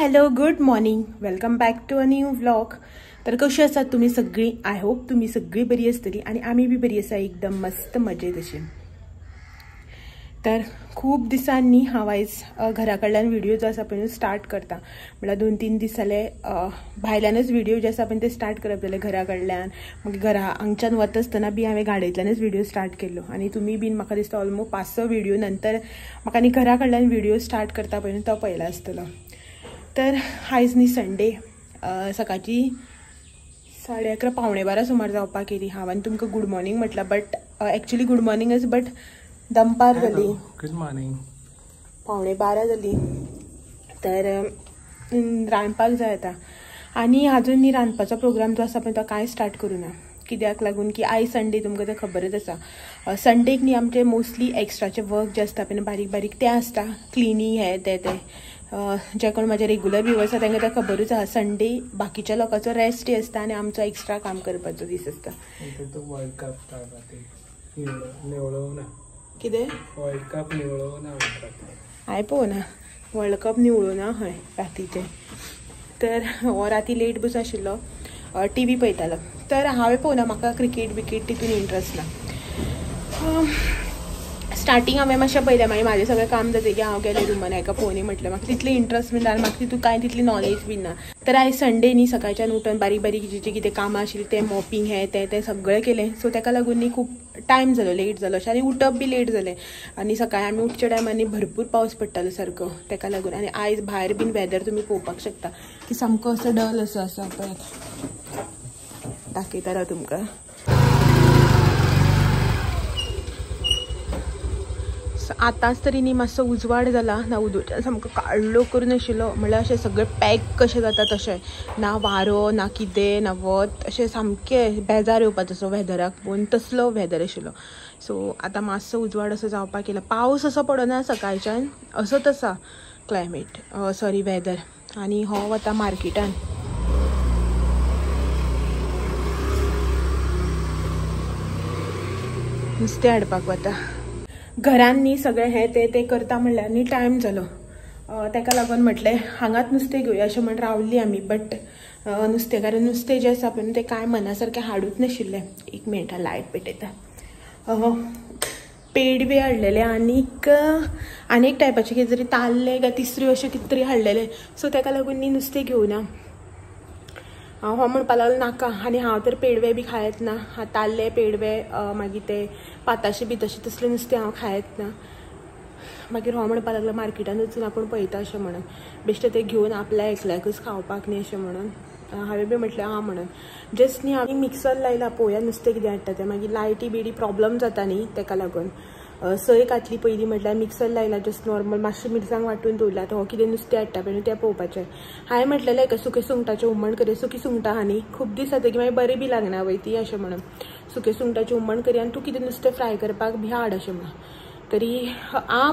Hello good morning, welcome back to a new vlog. तर कशी आसात तुम्ही सगळी? आय होप तुम्ही सगळी बरी आसतली आणि आम्ही बी बरी आसा, एकदम मस्त मजेत अशी. तर खूप दिसांनी हांव आयज घरा कडल्यान व्हिडिओ जो आसा पळय स्टार्ट करता. म्हळ्यार 2-3 दीस जाले भायल्यानच व्हिडिओ जे आसा पळय ते स्टार्ट करप जाले घरा कडल्यान. मग घरा हांगच्यान वता आसतना बी हांवें गाडयेंतल्यानच व्हिडिओ स्टार्ट केल्लो आणि तुमी बीन म्हाका दिसता ऑलमोस्ट 5-6 व्हिडिओ नंतर म्हाका न्ही घरा कडल्यान व्हिडिओ स्टार्ट करता पळय तो पळयला आसतलो. तर आयज न्ही संडे, सकाळची 11:30 पावणे 12 सुमार जावपाक येयली. हांवें तुमकां गुड मॉर्निंग म्हटलां, बट एक्चुअली गुड मॉर्निंगच, बट दनपार जाली. Good morning. पावणे 12 जाली. तर रांदपाक जाय आतां आनी आजून न्ही रांदपाचो प्रोग्राम जो आसा पळय तो कांय स्टार्ट करूं ना. कित्याक लागून की आयज संडे, तुमकां तें खबरच आसा. संडेक न्ही आमचे मोस्टली एक्स्ट्राचे वर्क जे आसता पळय बारीक बारीक तें आसता, क्लिनींग हें तें. जे कोण म्हाजे रेग्युलर व्ह्युअर्स आसा तांकां तें खबरूच आसा. संडे बाकीच्या लोकांचो रेस्ट डे आसता आनी आमचो एक्स्ट्रा काम करपाचो दीस आसता. वर्ल्ड कप निवळो ना कितें वर्ल्ड कप निवळो ना हांवें पळोवना वर्ल्ड कप निवळूं ना हय रातीचें. तर हो राती लेट बस आशिल्लो, TV पळयतालो. तर हांवें पळोवना, म्हाका क्रिकेट बिकेट तितून इंट्रस्ट ना. स्टार्टींग हांवें मातशें पळयलें, मागीर म्हाजें सगळें काम जातकीर हांव गेलें रुमान. हाका पळोवनी म्हटलें, म्हाका तितलें इंट्रस्ट बीन ना, म्हाका तितून कांय तितली नॉलेज बीन ना. तर आयज संडे न्ही, सकाळच्यान उठून बारीक बारीक जें कितें कामां आशिल्लीं तें मॉपिंग हें तें सगळें केलें. सो ताका लागून न्ही खूब टायम जालो, लेट जालो अशें, आनी उठप बी लेट जालें. आनी सकाळीं आमी उठच्या टायमार भरपूर पावस पडटालो सारको, ताका लागून. आनी आयज भायर बीन वेदर तुमी पळोवपाक शकता की सामको असो डल असो आसा पळय. दाखयता राव तुमकां. आतांच तरी न्ही मातसो उजवाड जाला ना, उदोच्यान सामको काळो करून आशिल्लो. म्हळ्यार अशें सगळें पॅक कशें जाता तशें, ना वारो ना कितें ना वत, अशें सामकें बेजार येवपाचो असो वेदराक पळोवन, तसलो वेदर आशिल्लो. सो आतां मातसो उजवाड असो जावपाक येयला. पावस असो पडना सकाळच्यान, असोच आसा क्लायमेट, सॉरी वेदर. आनी हो वता मार्केटान. नुस्तें हाडपाक वता. घरान न्ही सगळें हें तें करता म्हणल्यार न्ही टायम जालो. ताका लागून म्हटलें हांगाच नुस्तें घेवया अशें म्हण रावल्लीं आमी. बट नुस्तेकारान नुस्तें जें आसा पळय तें कांय मना सारकें हाडूच नाशिल्लें. एक मिनट लायट पेटयता. पेडवे हाडलेले आनीक एक टायपाचे कितें तरी ताल्ले काय तिसऱ्यो अशें कितें तरी हाडलेले. सो ताका लागून न्ही नुस्तें घेवना. हांव म्हणपा लागलो नाका, आनी हांव तर पेडवे बी खायत ना. ताल्ले पेडवे मागीर ते पाताशे बिताशे तसलें नुस्तें हांव खायत ना. मागीर हांव म्हणपा लागलो मार्केटान वचून आपूण पळयता अशें म्हणून, बेश्टें तें घेवन आपल्या एकल्याकच खावपाक न्ही अशें म्हणून हांवें बी म्हटलें हां म्हणून. जस्ट न्ही हांवें मिक्सर लायला, पळोवया नुस्तें कितें हाडटा तें. मागीर लायटी बिडी प्रॉब्लम जाता न्ही, ताका लागून सय घातली पयलीं. म्हटल्यार मिक्सर लायला, जस्ट नॉर्मल मातशें मिरसांग वांटून दवरला. आतां हो कितें नुस्तें हाडटा पळय तें पळोवपाचें. हांवें म्हटलेलें हेका सुकें सुंगटाचें हुमण करी. सुकी सुंगटां आहा न्ही, खूब दीस जातकीर मागीर बरें बी लागना वय ती अशें म्हणून. सुकें सुंगटाचें हुमण करी आनी तूं कितें नुस्तें फ्राय करपाक बी हाड अशें म्हणून. तरी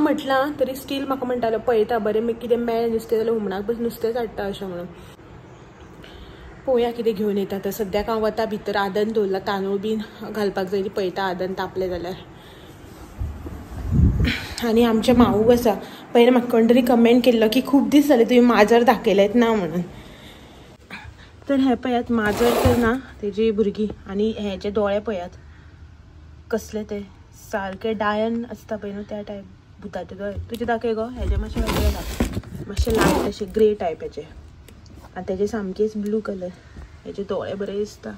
म्हटलां, तरी स्टील म्हाका म्हणटालो पळयता बरें कितें मेळ्ळें नुस्तें जाल्यार हुमणाक बस नुस्तेंच हाडटा अशें म्हणून. पळोवया कितें घेवन येता. तर सद्याक हांव वता भितर. आदन दवरला, तांदूळ बीन घालपाक जाय पळयता, आदन तापलें जाल्यार. आनी आमचें मावूक आसा पयर म्हाका कोण तरी कमेंट केल्लो की खूब दीस जाले तुवें माजर दाखयलेंच ना म्हणून. तर हें पळयात, माजर तर ना, तेजी भुरगीं. आनी हे जे दोळे पळयात कसले ते सारके डायन आसता पळय न्हू त्या टायप भुताचे दोळे. तुजे दाखय गो, हेजे मातशे वेगळे दाखय, मातशे लायट अशे ग्रे टायप हेजे. आनी तेजे सामकेच ब्लू कलर. हेजे दोळे बरे दिसता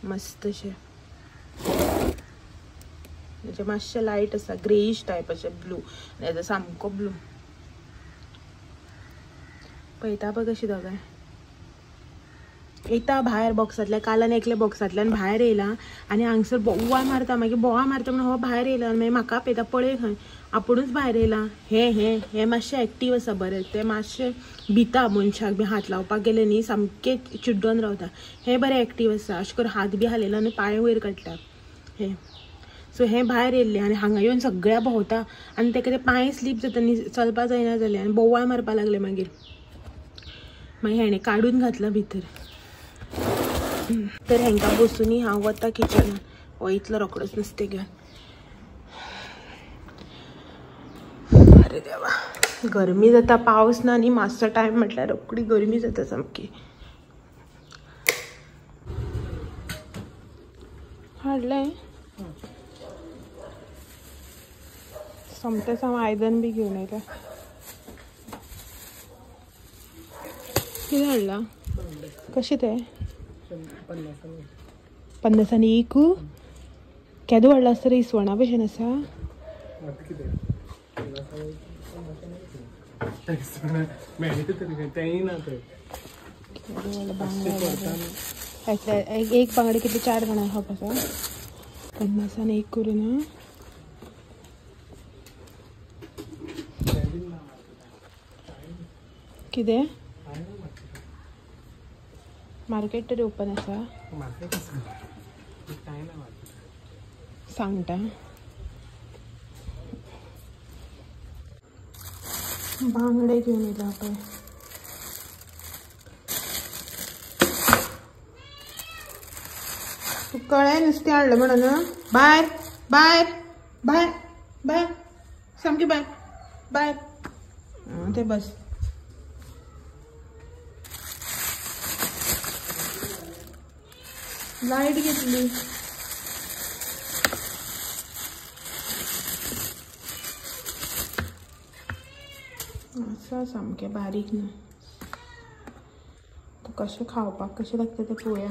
मस्त अशे. हेजे मातशे लायट आसा, ग्रेइश टायप अशे ब्लू. हेजो सामको ब्लू. पळयता पळय कशी दोगांय. येता भायर बॉक्सांतल्या, कालान एकल्या बॉक्सांतल्यान भायर येयला आनी हांगसर बोवाळ मारता. मागीर बोवाळ मारता म्हणून हो भायर येयला आनी मागीर म्हाका पळयता, पळय खंय आपुणूच भायर येयला. हे मातशें एक्टीव आसा बरें. ते मातशें भिता मनशाक बी हात लावपाक गेले न्ही, सामकें चिड्डोन रावता. हे बरें एक्टीव आसा, अशें करून हात बी हालयला आनी पांय वयर काडटा हे. सो हें भायर येयल्लें आनी हांगा येवन सगळ्या भोंवता आनी ताका ते पांय स्लीप जाता न्ही, चलपा जायना जालें आनी बोवाळ मारपा लागले. मागीर हेणें काडून घातला भितर. तर हांकां बसूनी हांव वता किचनान. वयतलो रोखडोच नुस्तें घेवन. अरे देवा. गरमी जाता, पावस ना न्ही, मातसो टायम म्हटल्यार रोखडी गरमी जाता सामकी. हाडलें सोमतेच हांव आयदन बी घेवन येयलें. कितें हाडलां? कशें तें 50 एक? केदो व्हडलो आसता रे, इसवणा भशेन आसा. एक बांगडे कितले 4 जाणां खावपाक आसा. 50 एक करून ना. कितें मार्केट तरी ओपन आसा सांगता. बांगडे घेवन येयला पळय. कळ्ळें नुस्तें हाडलें म्हणून. भायर भायर भायर भायर सामकें भायर भायर. ते बस. लायट घेतली. असं सामकें बारीक न्हू. कशें खावपाक कशें लागता तें पळोवया.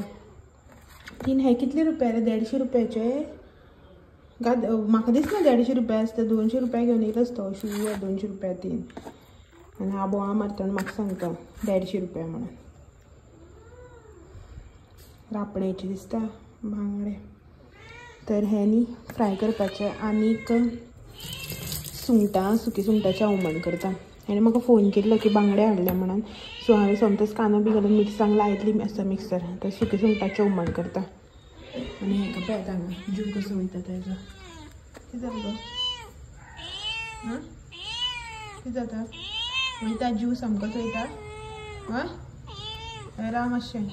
तीन हे कितले रुपया रे? 150 रुपयाचे. म्हाका दिसना 150 रुपया आसता. 200 रुपया घेवन येयलो तो शू. 200 रुपया 3. आनी हांव बोवाळ मारतना म्हाका सांगता 150 रुपया म्हणून. रापणेची दिसता बांगडे. तर हे न्ही फ्राय करपाचे. आनीक सुंगटां, सुकी सुंगटाचें हुमण करता. हेणें म्हाका फोन केल्लो की बांगडे हाडले म्हणून. सो हांवें सोमतेच कांदो बी घालून मिरसांग लायतली आसा मिक्सर. तर सुकी सुंगटाचें हुमण करता. आनी हेका पळयात हांगा जीव कसो वयता तेजो. कितें जालें गो? कितें जाता? वयता जीव सामकोच वयता. राव मातशें.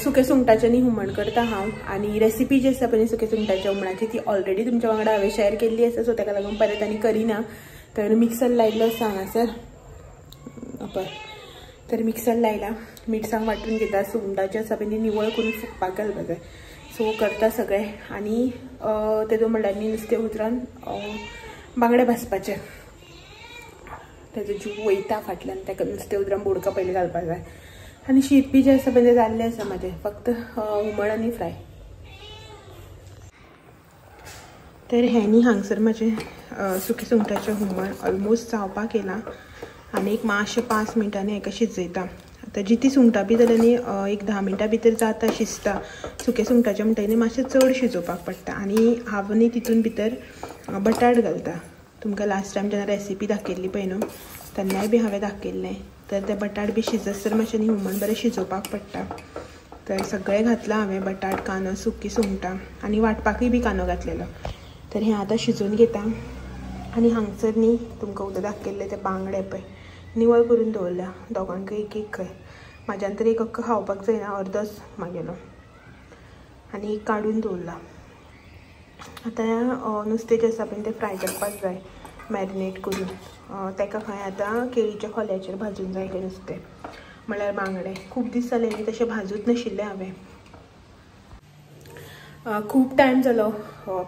सुके सुंगटाचें न्ही हुमण करता हांव. आनी रेसिपी जी आसा पळय सुके सुंगटाच्या हुमणाची ती ऑलरेडी तुमच्या वांगडा हांवें शेअर केल्ली आसा. सो ताका लागून परत आनी करिना. तर मिक्सर लायिल्लो आसा हांगासर पळय. तर मिक्सर लायला. मिरसांग वांटून घेता. सुंगटाचें आसा पळय ती निवळ करून फुगपाक घालपाक जाय. सो करता सगळें. आनी तेजो म्हणल्यार न्ही नुस्तें उतरावन बांगडे भाजपाचे. तेजो जीव वयता फाटल्यान. ताका नुस्तें उतरावन बोडका पयलीं घालपाक जाय. आनी शीत बी जें आसा पळय तें जाल्लें आसा म्हाजें. फक्त हुमण आनी फ्राय. तर हें न्ही हांगसर म्हाजें सुकी सुंगटाचें हुमण ऑलमोस्ट जावपाक येयलां. आनी एक मातशें 5 मिनटांनी हेका शिजयता. आतां जिती सुंगटां बी जाल्यार न्ही एक 10 मिनटां भितर जाता शिजता. सुके सुंगटाचें म्हणटा न्ही मातशें चड शिजोवपाक पडटा. आनी हांव न्ही तितून भितर बटाट घालता. तुमकां लास्ट टायम जेन्ना रेसिपी दाखयल्ली पळय न्हू तेन्नाय बी हांवें दाखयल्लें. तर ते बटाट बी शिजसर मातशें न्ही हुमण बरें शिजोवपाक पडटा. तर सगळें घातलां हांवें. बटाट, कांदो, सुकी सुंगटां आनी वांटपाकूय बी कांदो घातलेलो. तर हें आतां शिजोवन घेता. आनी हांगसर न्ही तुमकां उदक दाखयल्लें ते बांगडे पळय निवळ करून दवरल्या. दोगांकय एक एक खंय. म्हाज्यान तर एक अख्खो खावपाक जायना. अर्दोच मागेलो. आनी एक काडून दवरला. आतां नुस्तें जें आसा पळय तें फ्राय करपाक जाय मॅरिनेट करून. ताका खंय आतां केळीच्या खोल्याचेर भाजून जाय तें नुस्तें म्हळ्यार बांगडे. खूब दीस जाले न्ही तशें भाजूच नाशिल्लें हांवें. खूब टायम जालो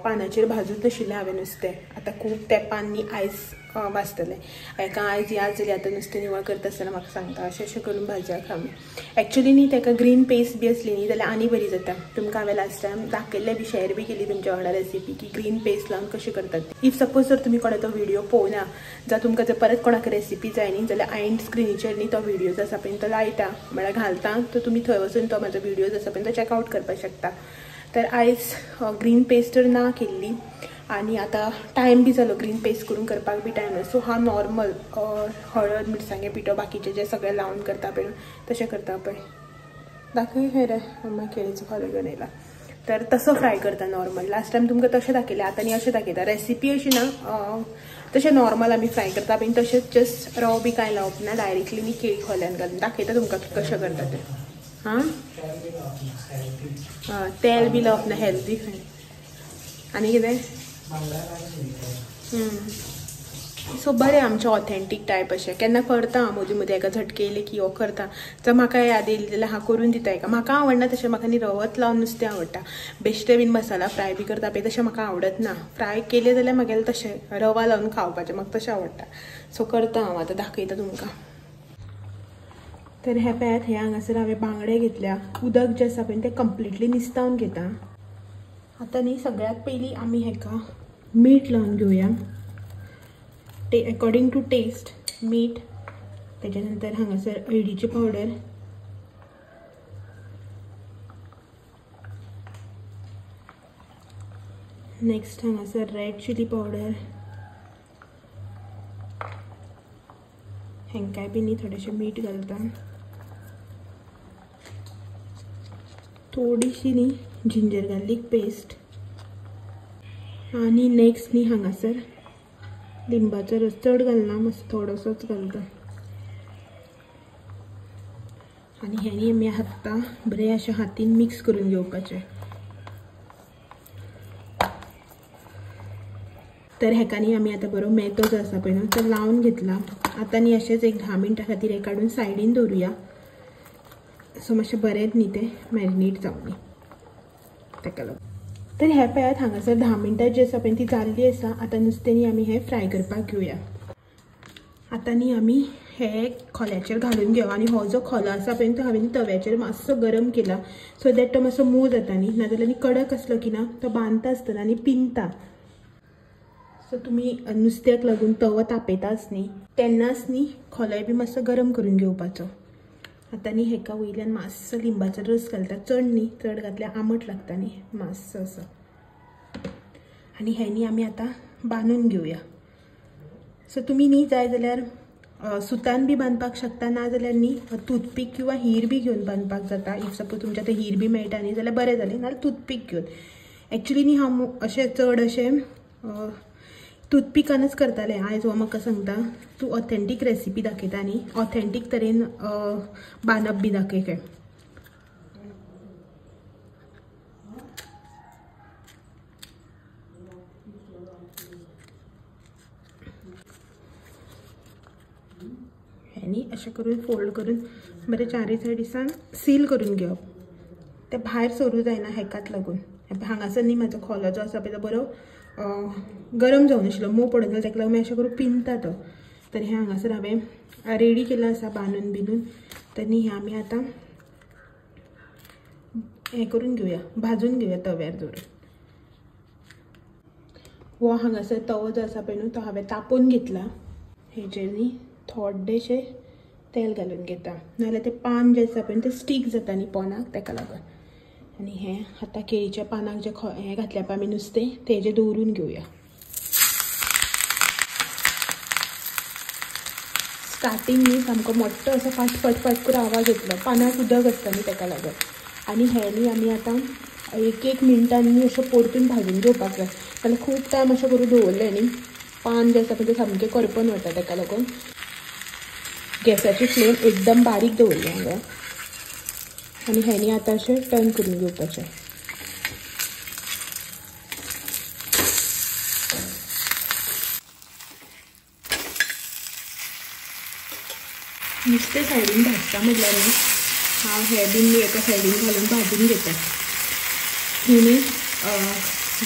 पानाचेर भाजूच नाशिल्लें हांवें नुस्तें. आतां खूब तेंपान न्ही आयज भाजतलें. हाका आयज याद जाली आतां नुस्तें निवळ करता आसतना म्हाका सांगता अशें करून भाजयाक आमी. एक्चुअली न्ही ताका ग्रीन पेस्ट बी आसली न्ही जाल्यार आनी बरी जाता. तुमकां हांवें लास्ट टायम दाखयल्लें बी शेअर बी केली तुमच्या वांगडा रेसिपी की ग्रीन पेस्ट लावन कशें करतात. इफ सपोज जर तुमी कोणा तो व्हिडिओ पळोवना जाल्यार तुमकां जर परत कोणाक रेसिपी जाय न्ही जाल्यार एंड स्क्रिनीचेर न्ही तो व्हिडिओ जो आसा पळय तो लायता म्हळ्यार घालता. तो तुमी थंय वचून तो म्हाजो व्हिडिओ जो आसा पळय तो चॅकआउट करपाक शकता. तर आयज ग्रीन पेस्ट तर ना केल्ली. आनी आतां टायम बी जालो ग्रीन पेस्ट करून करपाक बी टायम. सो हांव नॉर्मल हळद मिरसांगे पिठो बाकीचें जें सगळें लावन करता पळय तशें करता पळय. दाखय खंय रे अम्मा केळीचो खोलो घेवन येयला. तर तसो फ्राय करता नॉर्मल. लास्ट टायम तुमकां तशें दाखयलें. आतां न्ही अशें दाखयता. रेसिपी अशी ना तशें नॉर्मल आमी फ्राय करता पळय तशेंच जस्ट रव बी कांय लावप ना. डायरेक्टली न्ही केळी खोल्यान घालून दाखयता तुमकां कशें करता तें. तेल बी लावप ना. हेल्दी खंय. आनी कितें सो बरें आमचें ऑथेंटीक टायप अशें केन्ना करता मदीं मदीं एका झटके येयले की हो करता जर म्हाका याद येयली जाल्यार हांव करून दिता एका म्हाका आवडना तशें म्हाका न्ही रवत लावन नुस्तें आवडटा बेश्टे बीन मसाला फ्राय बी करता पळय तशें म्हाका आवडत ना फ्राय केलें जाल्यार म्हागेलें तशें रवा लावन खावपाचें म्हाका तशें आवडटा सो करता हांव आतां दाखयता तुमकां तर हे पळयात हे हांगासर हांवें बांगडे घेतल्या उदक जें आसा पळय तें कंप्लिटली निस्तावन घेता आतां न्ही सगळ्यात पयलीं आमी हेका मीठ लावन घेवया अकॉर्डिंग टू टेस्ट मीठ त्याच्या नंतर हांगासर हळदीची पावडर नेक्स्ट हांगासर रेड चिली पावडर हेंकाय बी न्ही थोडेशें मीठ घालता थोडीशी न्ही जिंजर गार्लीक पेस्ट आनी नेक्स्ट न्ही हांगासर लिंबाचो रस चड घालना मातसो थोडोसोच घालता आनी हेणी आमी हाता बरें अशें हातीन मिक्स करून घेवपाचें तर हेका न्ही आमी आतां बरो मेतो जो आसा पळय न्हू तो लावन घेतला आतां न्ही अशेंच एक 10 मिनटां खातीर हे काडून सायडीन दवरुया सो मातशें बरें न्ही तें मॅरिनेट जावनी ताका लागून तर हे पळयात हांगासर 10 मिनटां जी आसा पळय ती जाल्ली आसा आतां नुस्तें न्ही आमी हें फ्राय करपाक घेवया आतां न्ही आमी हे खोल्याचेर घालून घेवया आनी हो जो खोलो आसा पळय तो हांवें तव्याचेर मातसो गरम केला सो दॅट तो मातसो मूव जाता न्ही नाजाल्यार कडक आसलो की ना तो बांदता आसतना आनी पिंता सो तुमी नुस्त्याक लागून तवो तापयताच न्ही तेन्नाच न्ही खोलोय बी मातसो गरम करून घेवपाचो आतां न्ही हेका वयल्यान मातसो लिंबाचो रस घालता चड न्ही चड घातल्यार आमट लागता न्ही मातसो असो आनी हे न्ही आमी आतां बांदून घेवया सो तुमी न्ही जाय जाल्यार सुतान बी बांदपाक शकता ना जाल्यार न्ही टूथपीक किंवा हीर बी घेवन बांदपाक जाता इफ सपोज तुमच्या थंय हीर बी मेळटा न्ही जाल्यार बरें जालें नाल्यार टूथपीक घेवन एक्चुली न्ही हांव अशें चड अशें टूथपिकानच करताले आयज हो म्हाका सांगता तूं ऑथेंटीक रेसिपी दाखयता न्ही ऑथेंटीक तरेन बांदप बी दाखय काय हेनी अशें करून फोल्ड करून बरें चारय सायडीसान सील करून घेवप ते भायर सरू जायना हेकाच लागून हांगासर न्ही म्हाजो खोलो जो आसा पळय तो बरो गरम जावन आशिल्लो मोव पडून जाल्यार ताका लागून मागीर अशें करून पिंता तो तर हे हांगासर हांवें रेडी केला आसा बांदून बिनून तर न्ही हे आमी आतां हें करून घेवया भाजून घेवया तव्यार दवरून हो हांगासर तवो जो आसा पळय न्हू तो हांवें तापोवन घेतला हेजेर न्ही थोडेशें तेल घालून घेता नाजाल्यार तें पान जें आसा पळय तें स्टीक जाता न्ही पोनाक ताका लागून आनी हें आतां केळीच्या पानाक जें हें घातल्या पळय आमी नुस्तें तेजें दवरून घेवया स्टार्टींग न्ही सामको मोठो असो फाट फाट फाट करून आवाज येतलो पानाक उदक आसता न्ही ताका लागून आनी हें न्ही आमी आतां एक मिनटांनी अशें परतून भाजून घेवपाक जाय जाल्यार खूब टायम अशें करून दवरलें न्ही पान जें आसा पळय तें सामकें करपून वता ताका लागून गॅसाची फ्लेम एकदम बारीक दवरली हांवें आनी हेनी आतां अशें टर्न करून घेवपाचें नुस्तें सायडीन भाजता म्हटल्यार न्ही हांव हें बीन न्ही एका सायडीन घालून भाजून घेता ही न्ही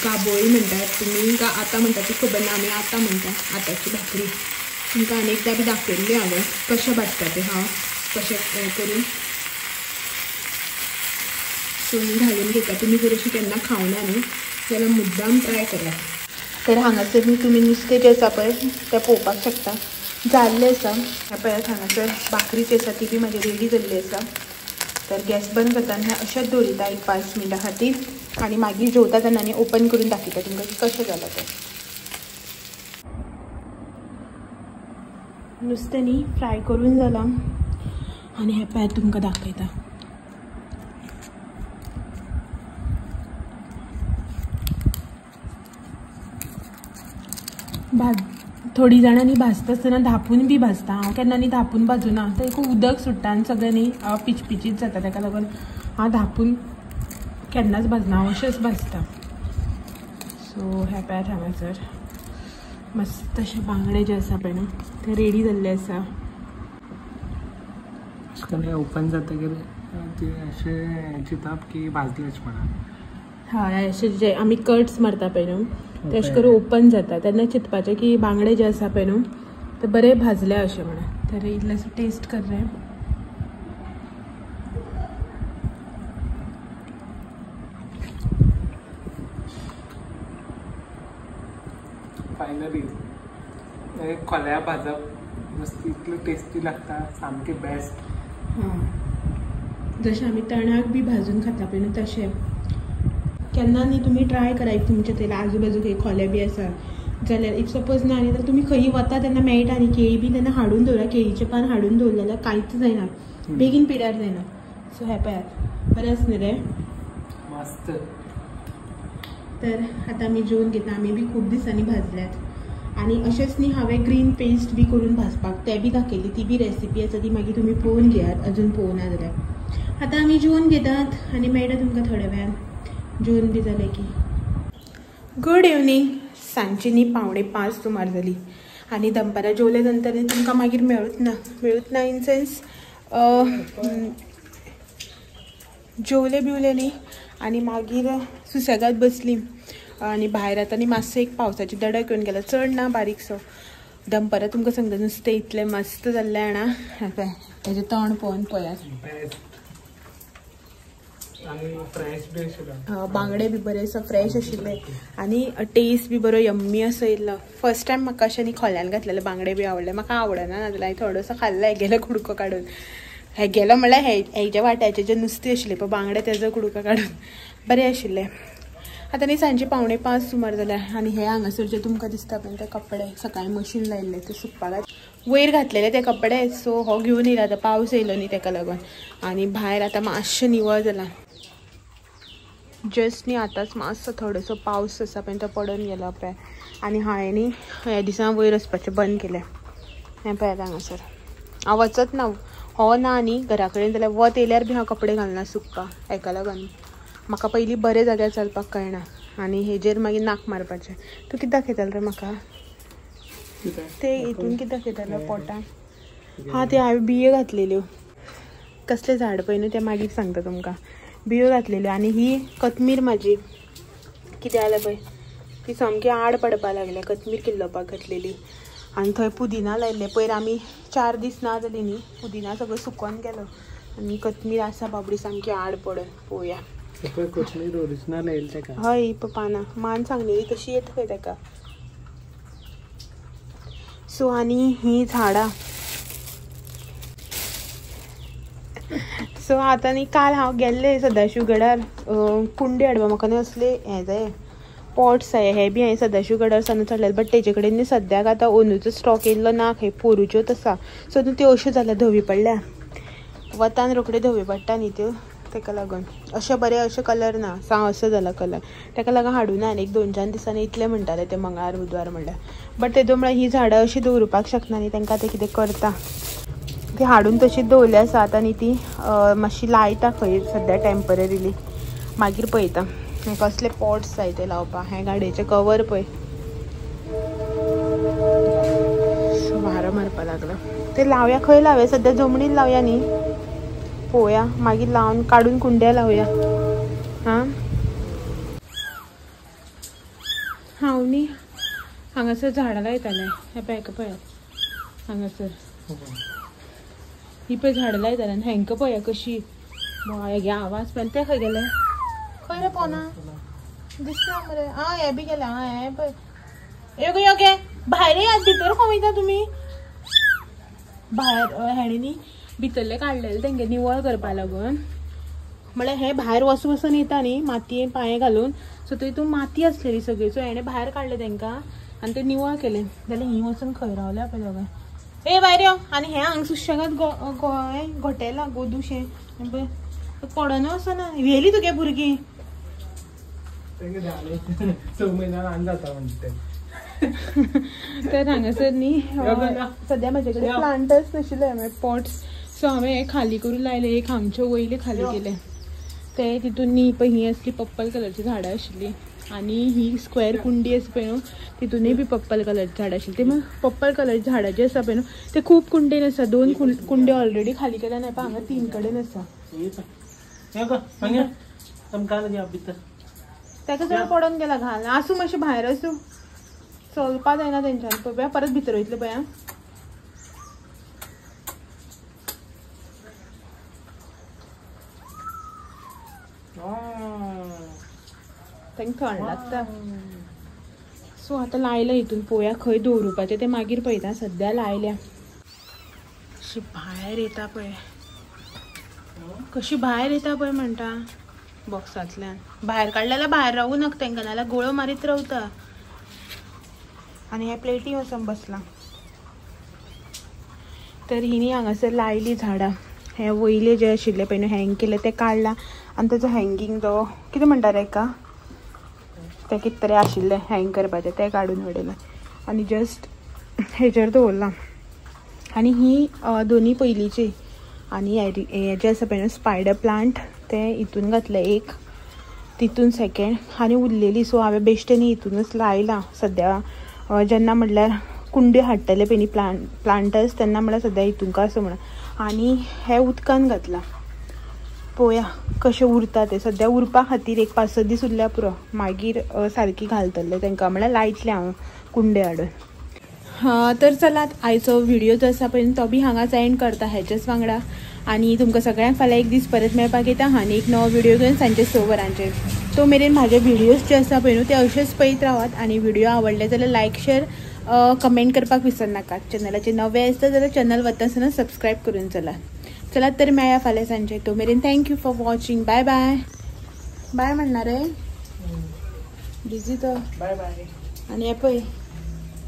गाबोळी म्हणटात तुमी आतां म्हणटा ती खबर ना आमी आतां म्हणटा आतांची भाकरी तुमकां आनी एकदां बी दाखयल्ली हांवें कशें भाजता तें हांव कशें हें करून सोनी घालून घेता तुमी जर अशी केन्ना खावना न्ही जाल्यार मुद्दाम ट्राय करा तर हांगासर न्ही तुमी नुस्तें जें आसा पळय तें पळोवपाक शकता जाल्लें आसा हे पळयात हांगासर भाकरी जी आसा ती बी म्हाजी रेडी जाल्ली आसा तर गॅस बंद करता आनी अशेंच दवरिता एक 5 मिनटां खातीर आनी मागीर जेवता तेन्ना न्ही ओपन करून दाखयता तुमकां की कशें जालां तें नुस्तें न्ही फ्राय करून जालां आनी हे पळयात तुमकां दाखयता थोडी जाणां न्ही भाजता आसतना धापून बी भाजता हांव केन्ना न्ही धापून भाजुना तें खूब उदक सुट्टा आनी सगळें न्ही पिचपिचीत जाता ताका लागून हांव धापून केन्नाच भाजना हांव अशेंच भाजता सो हे पळयात हांगासर मस्त अशे बांगडे जे आसा पळय न्हू ते रेडी जाल्ले आसा. ओपन जाता ते असे चिताप की भाजलेच म्हणा. हय अशे जे आमी कट्स मारता पळय न्हू ते अशें करून ओपन जाता तेन्ना चिंतपाचें की बांगडे जे आसा पळय न्हू ते बरे भाजले अशें म्हणून. तर इल्लेसो टेस्ट कर रे. फायनली खोल्या भाजप मस्त इतले टेस्टी लागता सामके बेस्ट. जशें आमी तणाक बी भाजून खाता पळय न्हू तशें. केन्ना न्ही तुमी ट्राय करा एक तुमच्या थंय आजू बाजू खंय खोले बी आसा जाल्यार इफ सपोज ना न्ही तर तुमी खंय वता तेन्ना मेळटा न्ही केळी बी तेन्ना हाडून दवरा. केळीचें पान हाडून दवरलें जाल्यार कांयच जायना बेगीन पिड्यार जायना. सो हे पळयात बरें आसा न्ही रे मस्त. तर आतां आमी जेवन घेता. आमी बी खूब दिसांनी भाजल्यात आनी अशेंच न्ही हांवें ग्रीन पेस्ट बी करून भाजपाक ते बी दाखयली. ती बी रेसिपी आसा ती मागीर तुमी पळोवन घेयात अजून पळोवना जाल्यार. आतां आमी जेवन घेतात आनी मेळटा तुमकां थोड्या वेळान जेवन बी जालें की. Good evening. सांजची न्ही 4:45 सुमार जाली आनी दनपारां जेवले नंतर न्ही तुमकां मागीर मेळूच ना इन सेन्स जेवले बिवले न्ही आनी मागीर सुसेगाद बसली आनी भायर आतां न्ही मातसो एक पावसाची दडक येवन गेला. चड ना बारीकसो. दनपारां तुमकां सांगता नुस्तें इतलें मस्त जाल्लें जाणा. हेजें तोंड पळोवन पळयात. बांगडे बी बरे आसा फ्रेश आशिल्ले आनी टेस्ट बी बरो यम्मी असो येयल्लो. फर्स्ट टायम म्हाका अशें न्ही खोल्यान घातलेले बांगडे बी आवडले. म्हाका आवडना नाजाल्यार हांवें थोडोसो खाल्लो. हेगेलो कुडको काडून हेगेलो म्हणल्यार हेजे वाट्याचे जे नुस्तें आशिल्लें पळय बांगडे तेजो कुडको काडून बरें आशिल्ले. आतां न्ही सांजचे 4:45 सुमार जाल्यार आनी हे हांगासर जे तुमकां दिसता पळय ते कपडे सकाळीं मशीन लायिल्ले ते सुकपाक वयर घातलेले ते कपडे. सो हो घेवन येयला. आतां पावस येयलो न्ही तेका लागून आनी भायर आतां मातशें निवळ जालां. जस्ट न्ही आतांच मातसो थोडोसो पावस आसा पळय तो पडून गेलो पळय. आनी हांवें न्ही ह्या दिसा वयर वचपाचें बंद केलें. हें पळयात हांगासर हांव वचत ना. हो ना न्ही घरा कडेन जाल्यार वत येयल्यार बी हांव कपडे घालना सुकपाक. हेका लागून म्हाका पयलीं बरे जाग्यार चलपाक कळना आनी हेजेर मागीर नाक मारपाचें. तूं कितें दाखयतालो रे म्हाका ते हितून कितें दाखयतालो पोटान. हां ते हांवें बियो घातलेल्यो. कसले झाड पळय न्हू तें मागीर सांगता तुमकां. बियो घातलेल्यो आनी ही कोथमीर म्हाजी कितें जालें पळय ती सामकी आड पडपाक लागल्या. कोथमीर किल्लोवपाक घातलेली आनी थंय पुदिना लायिल्ले. पयर आमी 4 दीस ना जाली न्ही पुदिना सगळो सुकोवन गेलो आनी कोथमीर आसा बाबडी सामकी आड पडून. पळोवया कोथमीर ओरिजिनल येयली तेका. हय ही पानां मान सांगलेली तशी येता खंय तेका. सो आनी ही झाडां. सो आतां न्ही काल हांव गेल्लें सदाशिवगडार कुंडी हाडपा. म्हाका न्ही असले हें जाय पॉट्स जाय. हे बी हांवें सदाशिवगडार सावन हाडलेले बट तेजे कडेन न्ही सद्याक आतां ओनूचो स्टॉक येयल्लो ना. खंय पोरूच्योच आसा. सो त्यो अश्यो जाल्या धवी पडल्या. वतान रोखड्यो धवी पडटा न्ही त्यो तेका लागून अशें बरें अशें कलर ना साव असो जाला कलर. तेका लागून हाडून आनी 1-2 दिसांनी इतलें म्हणटाले ते मंगळार बुधवार म्हणल्यार. बट तेदो म्हळ्यार ही झाडां अशी दवरुपाक शकना न्ही तांकां ते कितें करता ती हाडून तशीच दवरली आसा. आतां न्ही ती मातशी लायता खंय सद्या टेम्पररीली मागीर पळयता. हे कसले पॉट्स जाय ते लावपाक. हे गाडयेचें कवर पळय वारो मारपाक लागलो. ते लावया खंय लावया सद्या जमनीन लावया न्ही. पळोवया मागीर लावन काडून कुंड्या लावया. हां हांव न्ही हांगासर झाडां लायतालें. हे पळय पळयात हांगासर ही पळय झाडां लायतालें आनी हेंकां पळया कशी हेगे आवाज पळय. ते खंय गेले खंय रे पोना दिसना मरे. आं हे बी गेले. आं हे पळय योगे योगे भायर येयात. भितर खंय वयता तुमी. भायर हेणी न्ही भितरले काडलेले तेंगे निवळ करपा लागून. म्हळ्यार हे भायर वचून येता न्ही मातयेन पांये घालून. सो थंय माती आसलेली सगळी. सो हेणें भायर काडले तेंकां आनी ते निवळ केले. जाल्यार ही वचून खंय रावल्या पळय दोगांय. ए भायर यो. आनी हे हांगा सुशेगाद घोटेला गोदूशें पळय पडना वचना. व्हेली तुगे भुरगीं 6 म्हयन्यान आनी जाता म्हणटा. तर हांगासर न्ही सद्या म्हाजे कडेन प्लांटर्स नाशिल्ले पॉट्स. सो हांवें हे खाली करून लायले. हांगचे वयले खाली केले ते तितून न्ही पळय ही असली पर्पल कलरची झाडां आशिल्ली आणि ही स्क्वेअर कुंडी असं पळय न्हू तितूनय बी पर्पल कलरचे झाड आशिल्ले ते मग पर्पल कलरचे झाडाचे आसा पळय न्हू ते खूप कुंडेन आसा 2 कुंडे ऑलरेडी खाली केल्या नाही हांगा 3 कडेन आसा ताका सगळं पडून गेला घाल आसूं मातशें भायर आसूं चलपा जायना तेंच्यान पळय परत भितर वयतले पळय तांकां थंड लागता सो आता लायला हितून पळोवया खंय दवरुपाचें ते मागीर पळयता सद्या लायल्या अशी भायर येता पळय कशी भायर येता पळय म्हणटा बॉक्सांतल्यान भायर काडलेल्या भायर रावूं नाका तांकां नाल्यार गोळो मारीत रावता आनी ह्या प्लेटी वचून बसला तर हिणी हांगासर लायली झाडां हे वयले जे आशिल्ले पळय न्हू हँग केले ते काडला आनी तेजो हँगींग जो कितें म्हणटा रे एका ते कितें तरी आशिल्ले हँग करपाचें ते काडून उडयलें आनी जस्ट हेजेर दवरला आनी ही दोनी पयलींची आनी हे जे आसा पळय न्हू स्पायडर प्लांट ते हितून घातले एक तितून सेकेंड आनी उरलेली सो हांवें बेश्टेनी हितूनच लायला सद्या जेन्ना म्हटल्यार कुंड्यो हाडटले पळय न्ही प्लांटर्स तेन्ना म्हळ्यार सद्या हितूंक आसा म्हणून आनी हे उदकान घातला पळोवया कशें उरता ते सद्या उरपा खातीर एक 5-6 दीस उरल्या पुरो मागीर सारकी घालतले तांकां म्हळ्यार लायतले हांव कुंडे हाडून तर चलात आयचो व्हिडिओ जो आसा पळय तो बी हांगाच एंड करता हेच्याच वांगडा आनी तुमकां सगळ्यांक फाल्यां एक दीस परत मेळपाक येता आनी एक नवो व्हिडिओ घेवन सांजे 6 वरांचेर तो मेरेन म्हाजे व्हिडिओज जे आसा पळय न्हू ते अशेंच पळयत रावात आनी व्हिडिओ आवडले जाल्यार लायक शेअर कमेंट करपाक विसरनाकात चॅनलाचेर नवे आसता जाल्यार चॅनल वता आसतना सबस्क्रायब करून चलात तर मेळया फाल्यां सांजे तो मेरेन thank you for watching bye bye bye म्हणणार रे बिझी तो बाय बाय आनी हे पळय